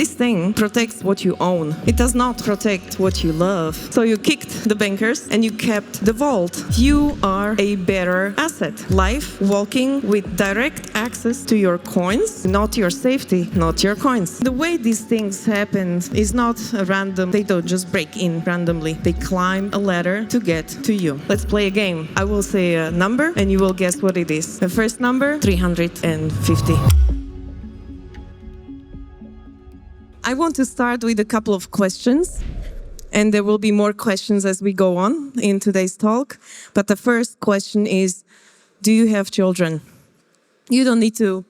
this thing protects what you own. It does not protect what you love. So you kicked the bankers and you kept the vault. You are a better asset. Life walking with direct access to your coins, not your safety, not your coins. The way these things happen is not random. They don't just break in randomly. They climb a ladder to get to you. Let's play a game. I will say a number and you will guess what it is. The first number, 350. I want to start with a couple of questions, and there will be more questions as we go on in today's talk. But the first question is, do you have children? You don't need to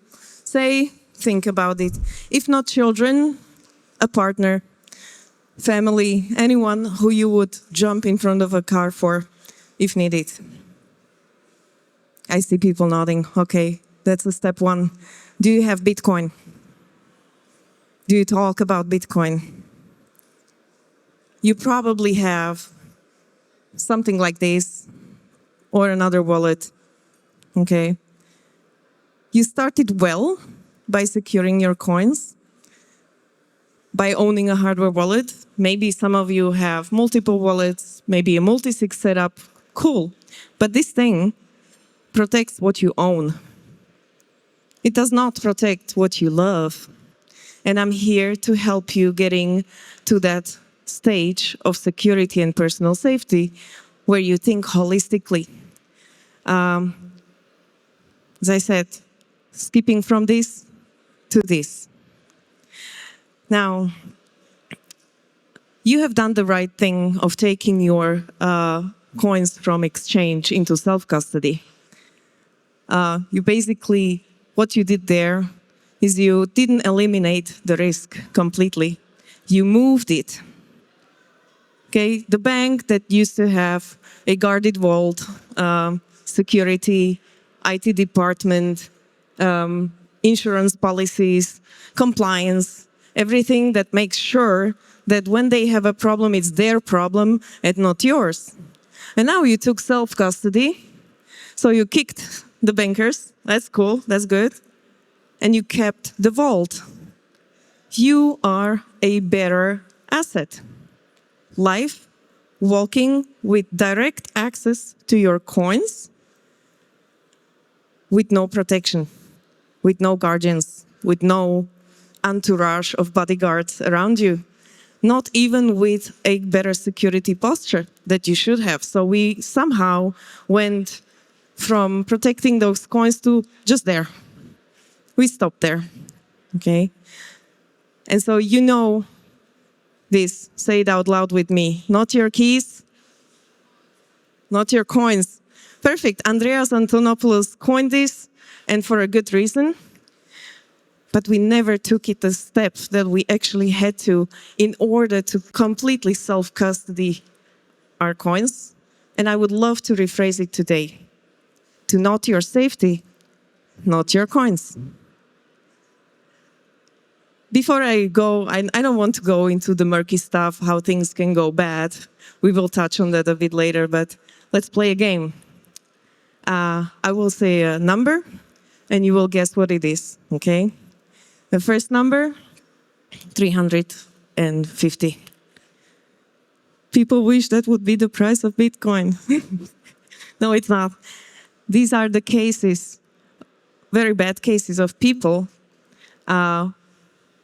say, think about it. If not children, a partner, family, anyone who you would jump in front of a car for if needed. I see people nodding. Okay, that's a step one. Do you have Bitcoin? Do you talk about Bitcoin? You probably have something like this or another wallet, okay? You started well by securing your coins, by owning a hardware wallet. Maybe some of you have multiple wallets, maybe a multi-sig setup, cool. But this thing protects what you own. It does not protect what you love. And I'm here to help you getting to that stage of security and personal safety where you think holistically. As I said, skipping from this to this. Now, you have done the right thing of taking your coins from exchange into self-custody. You basically, what you did there is you didn't eliminate the risk completely. You moved it. Okay, the bank that used to have a guarded vault, security, IT department, insurance policies, compliance, everything that makes sure that when they have a problem, it's their problem and not yours. And now you took self-custody, so you kicked the bankers. That's cool, that's good. And you kept the vault. You are a better asset. Life walking with direct access to your coins with no protection, with no guardians, with no entourage of bodyguards around you, not even with a better security posture that you should have. So we somehow went from protecting those coins to just there. We stopped there, okay? And so you know this, say it out loud with me. Not your keys, not your coins. Perfect, Andreas Antonopoulos coined this, and for a good reason. But we never took it a step that we actually had to in order to completely self-custody our coins. And I would love to rephrase it today. To not your safety, not your coins. Before I go, I don't want to go into the murky stuff, how things can go bad. We will touch on that a bit later, but let's play a game. I will say a number, and you will guess what it is, okay? The first number, 350. People wish that would be the price of Bitcoin. No, it's not. These are the cases, very bad cases of people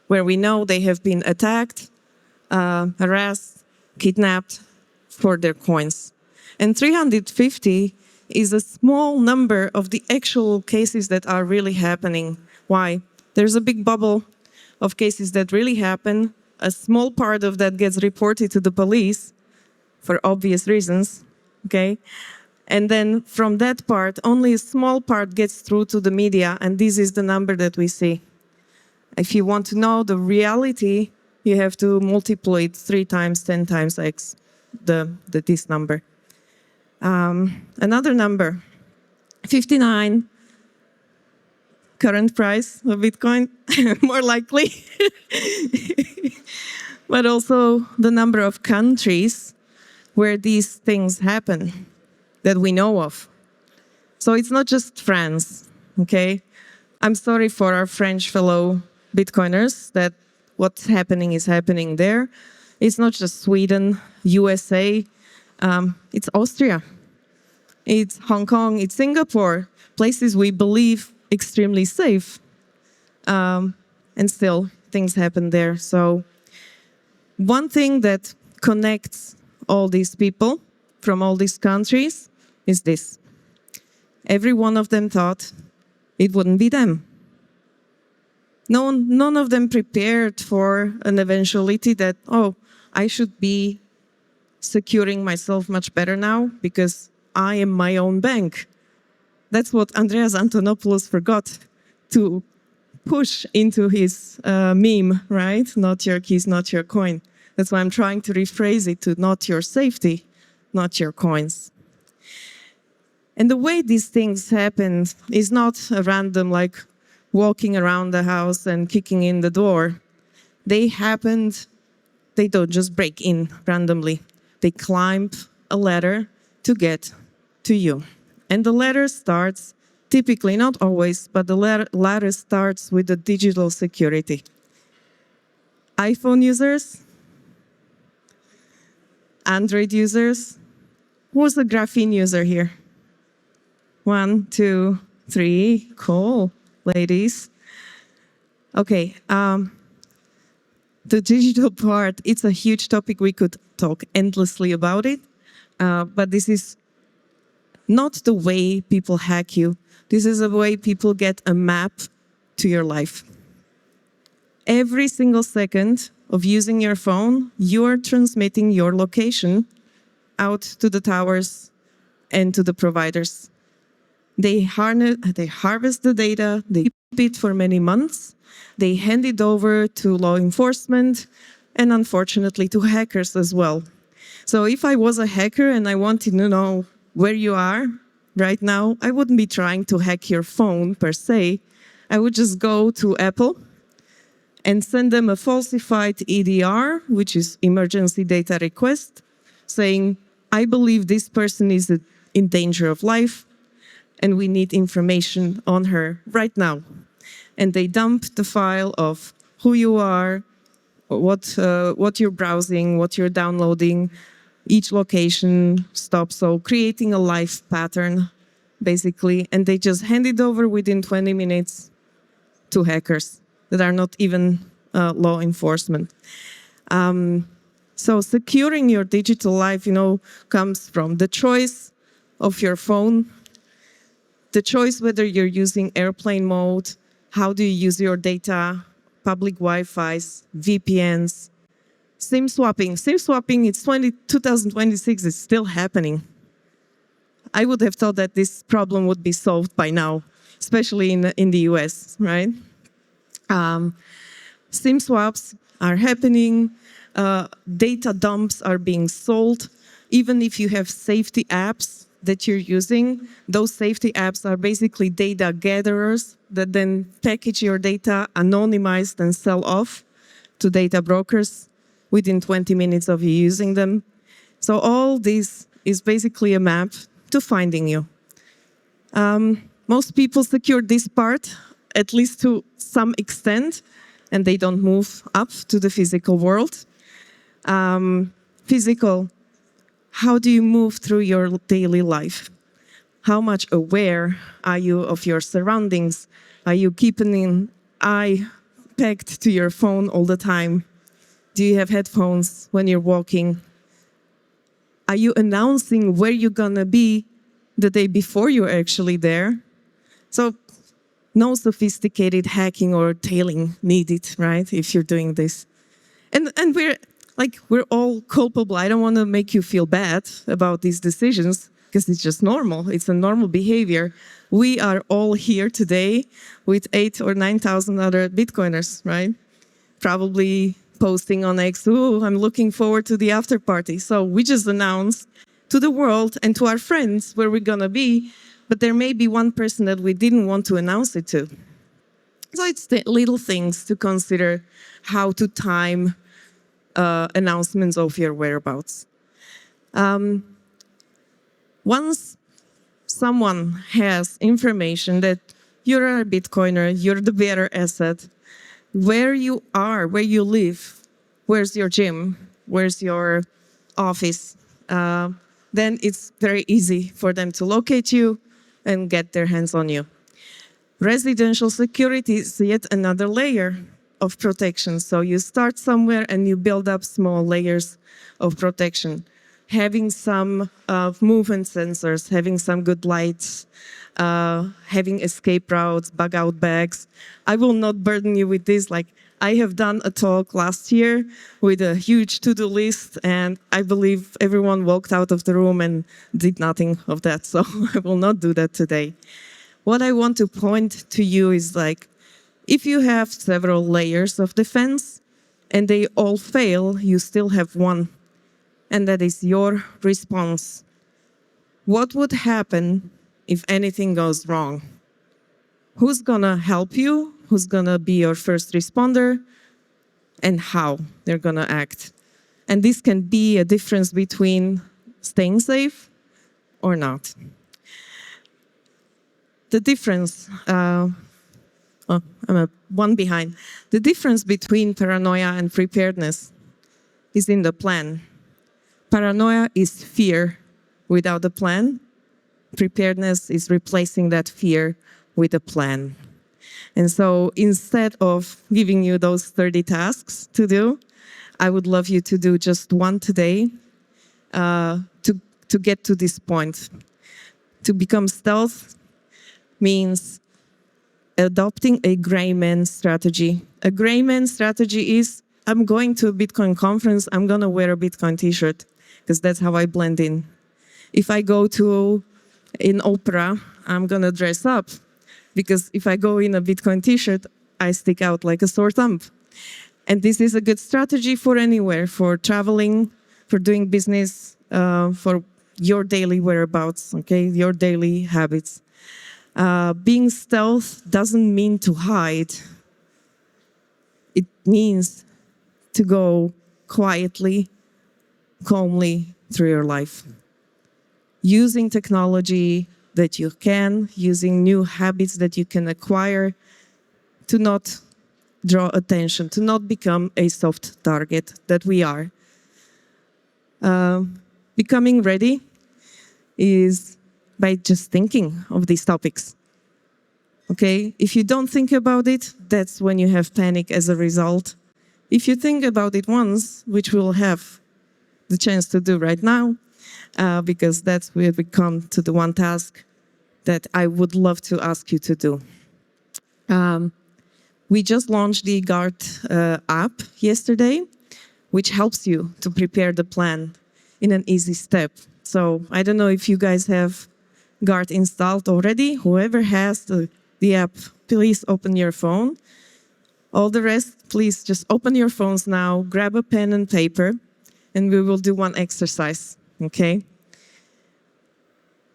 where we know they have been attacked, harassed, kidnapped for their coins. And 350 is a small number of the actual cases that are really happening. Why? There's a big bubble of cases that really happen. A small part of that gets reported to the police for obvious reasons, okay? And then from that part, only a small part gets through to the media, and this is the number that we see. If you want to know the reality, you have to multiply it 3 times, 10 times X, this number. Another number, 59, current price of Bitcoin, more likely. But also the number of countries where these things happen that we know of. So it's not just France, okay? I'm sorry for our French fellow Bitcoiners that what's happening is happening there. It's not just Sweden, USA, it's Austria, it's Hong Kong, it's Singapore, places we believe extremely safe. And still, things happen there. So one thing that connects all these people from all these countries is this. Every one of them thought it wouldn't be them. None of them prepared for an eventuality that, oh, I should be securing myself much better now because I am my own bank. That's what Andreas Antonopoulos forgot to push into his meme, right? Not your keys, not your coin. That's why I'm trying to rephrase it to not your safety, not your coins. And the way these things happen is not a random, like walking around the house and kicking in the door. They happened, they don't just break in randomly. They climb a ladder to get to you. And the ladder starts, typically, not always, but the ladder starts with the digital security. iPhone users, Android users, who's a graphene user here? 1, 2, 3, cool, ladies. Okay, the digital part, it's a huge topic. We could talk endlessly about it, but this is not the way people hack you. This is the way people get a map to your life. Every single second of using your phone, you are transmitting your location out to the towers and to the providers. They harvest the data, they keep it for many months, they hand it over to law enforcement, and unfortunately to hackers as well. So if I was a hacker and I wanted to know where you are right now, I wouldn't be trying to hack your phone per se. I would just go to Apple and send them a falsified EDR, which is emergency data request, saying, I believe this person is in danger of life, and we need information on her right now. And they dump the file of who you are, what you're browsing, what you're downloading, each location stops, so creating a life pattern, basically, and they just hand it over within 20 minutes to hackers that are not even law enforcement. So securing your digital life, comes from the choice of your phone, the choice whether you're using airplane mode, how do you use your data, public Wi-Fi's, VPNs, SIM swapping. SIM swapping, it's 2026, it's still happening. I would have thought that this problem would be solved by now, especially in the US, right? SIM swaps are happening, data dumps are being sold. Even if you have safety apps that you're using, those safety apps are basically data gatherers that then package your data, anonymized, and sell off to data brokers within 20 minutes of you using them. So all this is basically a map to finding you. Most people secure this part, at least to some extent, and they don't move up to the physical world. Physical, how do you move through your daily life? How much aware are you of your surroundings? Are you keeping an eye pegged to your phone all the time? Do you have headphones when you're walking? Are you announcing where you're gonna be the day before you're actually there? So no sophisticated hacking or tailing needed, right, if you're doing this. And we're all culpable. I don't want to make you feel bad about these decisions because it's just normal. It's a normal behavior. We are all here today with 8,000 or 9,000 other Bitcoiners, right? Probably posting on X, "Ooh, I'm looking forward to the after party." So we just announced to the world and to our friends where we're gonna be, but there may be one person that we didn't want to announce it to. So it's the little things to consider how to time announcements of your whereabouts. Once someone has information that you're a Bitcoiner, you're the bearer asset, where you are, where you live, where's your gym, where's your office, then it's very easy for them to locate you and get their hands on you. Residential security is yet another layer of protection. So you start somewhere and you build up small layers of protection. Having some movement sensors, having some good lights, having escape routes, bug out bags. I will not burden you with this. Like, I have done a talk last year with a huge to-do list, and I believe everyone walked out of the room and did nothing of that. So I will not do that today. What I want to point to you is, like, if you have several layers of defense and they all fail, you still have one, and that is your response. What would happen if anything goes wrong? Who's gonna help you? Who's gonna be your first responder? And how they're gonna act? And this can be a difference between staying safe or not. The difference, I'm one behind. The difference between paranoia and preparedness is in the plan. Paranoia is fear without a plan. Preparedness is replacing that fear with a plan. And so instead of giving you those 30 tasks to do, I would love you to do just one today to get to this point. To become stealth means adopting a gray man strategy. A gray man strategy is, I'm going to a Bitcoin conference, I'm going to wear a Bitcoin t-shirt, because that's how I blend in. If I go to an opera, I'm going to dress up, because if I go in a Bitcoin t-shirt, I stick out like a sore thumb. And this is a good strategy for anywhere, for traveling, for doing business, for your daily whereabouts, okay, your daily habits. Being stealth doesn't mean to hide. It means to go quietly, calmly through your life. Using technology that you can, using new habits that you can acquire to not draw attention, to not become a soft target that we are. Becoming ready is by just thinking of these topics. Okay? If you don't think about it, that's when you have panic as a result. If you think about it once, which we'll have the chance to do right now, because that's where we come to the one task that I would love to ask you to do. We just launched the Guard app yesterday, which helps you to prepare the plan in an easy step. So I don't know if you guys have Guard installed already. Whoever has the app, please open your phone. All the rest, please just open your phones now, grab a pen and paper, and we will do one exercise, okay?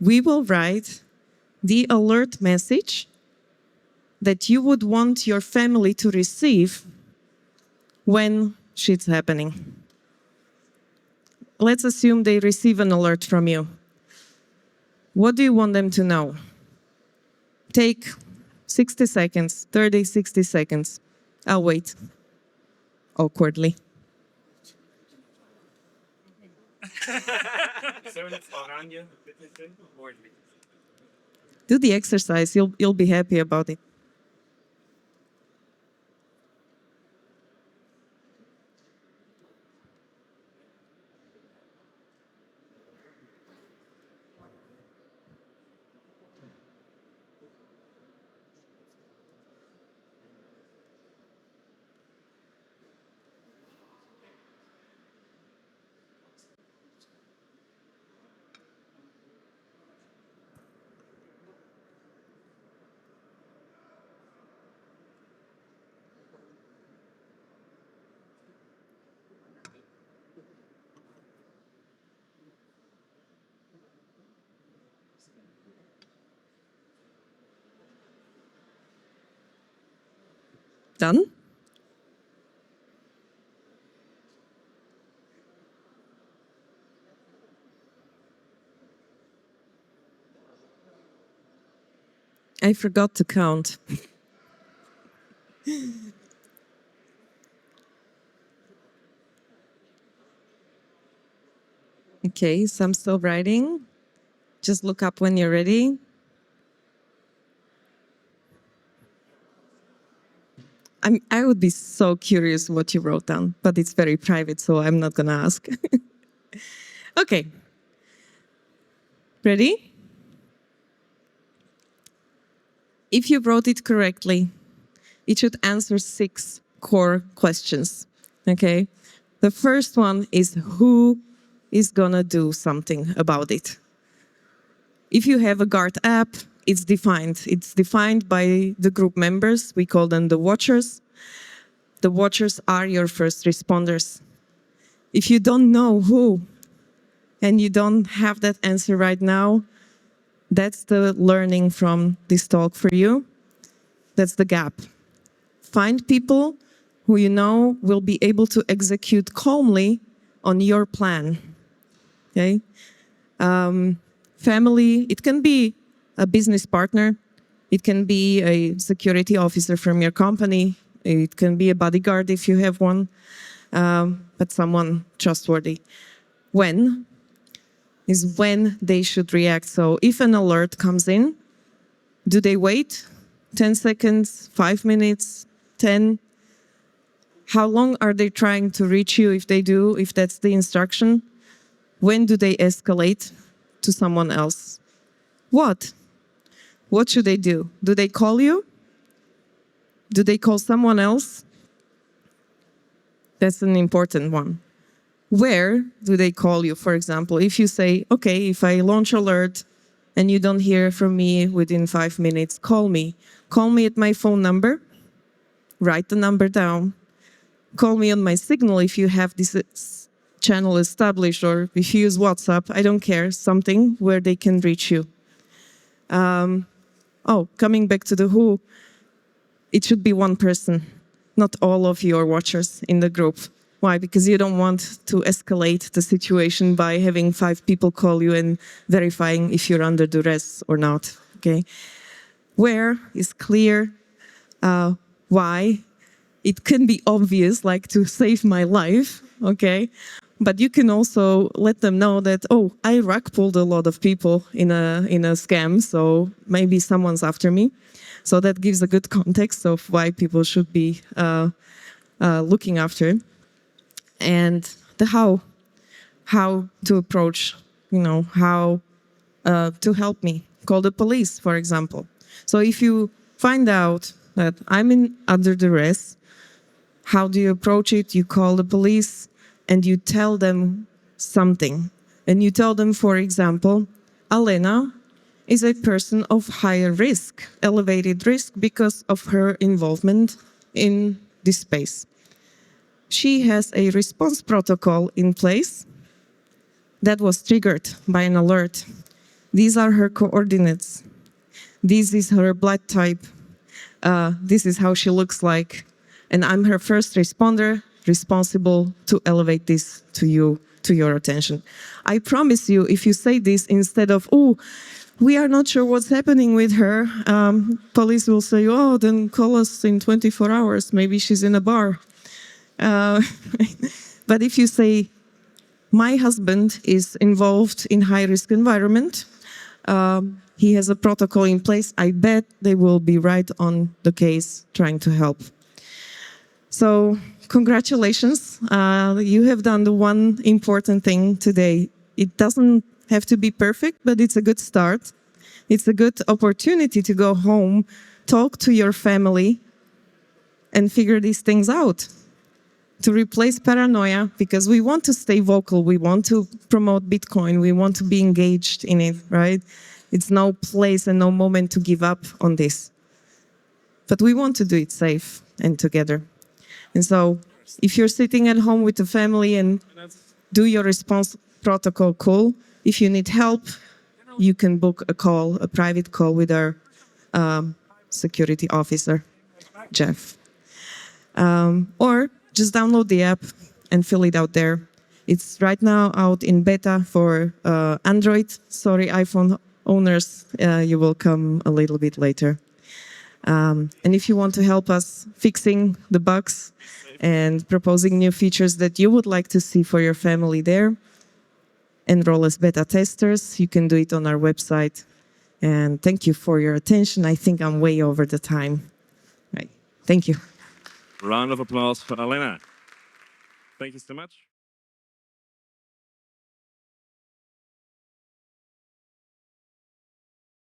We will write the alert message that you would want your family to receive when shit's happening. Let's assume they receive an alert from you. What do you want them to know? Take 60 seconds, 30, 60 seconds. I'll wait. Awkwardly. Do the exercise, you'll be happy about it. Done? I forgot to count. Okay, so I'm still writing. Just look up when you're ready. I would be so curious what you wrote down, but it's very private, so I'm not going to ask. Okay. Ready? If you wrote it correctly, it should answer 6 core questions. Okay? The first one is who is going to do something about it? If you have a guard app, it's defined. It's defined by the group members. We call them the watchers. The watchers are your first responders. If you don't know who, and you don't have that answer right now, that's the learning from this talk for you. That's the gap. Find people who you know will be able to execute calmly on your plan. Okay? Family, it can be a business partner. It can be a security officer from your company. It can be a bodyguard if you have one, but someone trustworthy. When is when they should react. So if an alert comes in, do they wait 10 seconds, 5 minutes, 10? How long are they trying to reach you if they do, if that's the instruction? When do they escalate to someone else? What? What should they do? Do they call you? Do they call someone else? That's an important one. Where do they call you? For example, if you say, okay, if I launch alert and you don't hear from me within 5 minutes, call me. Call me at my phone number. Write the number down. Call me on my Signal if you have this channel established, or if you use WhatsApp, I don't care, something where they can reach you. Coming back to the who, it should be one person, not all of your watchers in the group. Why? Because you don't want to escalate the situation by having 5 people call you and verifying if you're under duress or not. Okay. Where is clear. Why? It can be obvious, like to save my life. Okay. But you can also let them know that, I rug pulled a lot of people in a scam, so maybe someone's after me. So that gives a good context of why people should be looking after. And the how to approach, how to help me. Call the police, for example. So if you find out that I'm under duress, how do you approach it? You call the police and you tell them something. And you tell them, for example, Alena is a person of higher risk, elevated risk, because of her involvement in this space. She has a response protocol in place that was triggered by an alert. These are her coordinates. This is her blood type. This is how she looks like. And I'm her first responder, responsible to elevate this to you, to your attention. I promise you, if you say this instead of, we are not sure what's happening with her, police will say, then call us in 24 hours. Maybe she's in a bar. But if you say, my husband is involved in high-risk environment, he has a protocol in place, I bet they will be right on the case trying to help. So congratulations, you have done the one important thing today. It doesn't have to be perfect, but it's a good start. It's a good opportunity to go home, talk to your family, and figure these things out. To replace paranoia, because we want to stay vocal, we want to promote Bitcoin, we want to be engaged in it, right? It's no place and no moment to give up on this. But we want to do it safe and together. And so if you're sitting at home with the family and do your response protocol, cool. If you need help, you can book a call, a private call with our security officer, Jeff. Or just download the app and fill it out there. It's right now out in beta for Android. Sorry, iPhone owners, you will come a little bit later. And if you want to help us fixing the bugs and proposing new features that you would like to see for your family there, enroll as beta testers, you can do it on our website. And thank you for your attention. I think I'm way over the time. Right. Thank you. Round of applause for Alena. Thank you so much.